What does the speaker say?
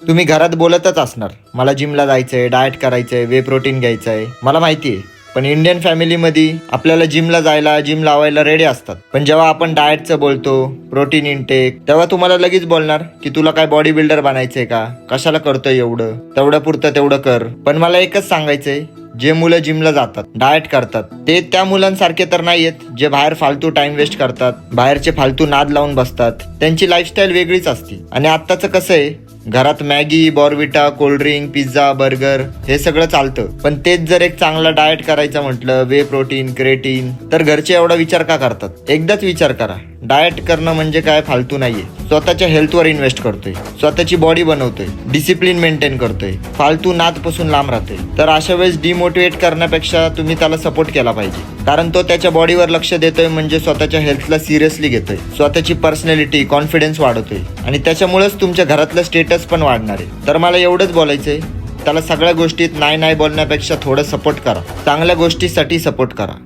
तुम्ही घरात बोलतच असणार, मला जिमला जायचंय, डाएट करायचंय, वे प्रोटीन घ्यायचंय, मला माहिती आहे. पण इंडियन फॅमिलीमध्ये आपल्याला जिमला जायला, जिम लावायला रेडी असतात. पण जेव्हा आपण डाएटचं बोलतो, प्रोटीन इनटेक, तेव्हा तुम्हाला लगेच बोलणार की तुला काय बॉडी बिल्डर बनायचंय का, कशाला करतोय एवढं, तेवढं पुरतं तेवढं कर. पण मला एकच सांगायचंय, जे मुलं जिमला जातात, डाएट करतात, ते त्या मुलांसारखे तर नाहीयेत जे बाहेर फालतू टाइम वेस्ट करतात, बाहेरचे फालतू नाद लावून बसतात. त्यांची लाईफस्टाईल वेगळीच असते. आणि आत्ताचं कसं आहे, घरात मॅगी, बॉर्विटा, कोल्ड्रिंक, पिझ्झा, बर्गर हे सगळं चालतं. पण तेच जर एक चांगला डाएट करायचं म्हटलं, वे प्रोटीन, क्रेटीन, तर घरचे एवढा विचार का करतात? एकदाच विचार करा, डाएट करणं म्हणजे काय फालतू नाहीये. स्वतःच्या हेल्थवर इन्व्हेस्ट करतोय, स्वतःची बॉडी बनवतोय, डिसिप्लिन मेंटेन करतोय, फालतू नादपासून लांब राहतोय. तर अशा वेळेस डिमोटिवेट करण्यापेक्षा तुम्ही त्याला सपोर्ट केला पाहिजे. कारण तो त्याच्या बॉडीवर लक्ष देतोय म्हणजे स्वतःच्या हेल्थला सिरियसली घेतोय, स्वतःची पर्सनॅलिटी, कॉन्फिडन्स वाढवतोय आणि त्याच्यामुळेच तुमच्या घरातलं स्टेटस पण वाढणार आहे. तर मला एवढंच बोलायचंय, त्याला सगळ्या गोष्टीत नाही बोलण्यापेक्षा थोडं सपोर्ट करा, चांगल्या गोष्टीसाठी सपोर्ट करा.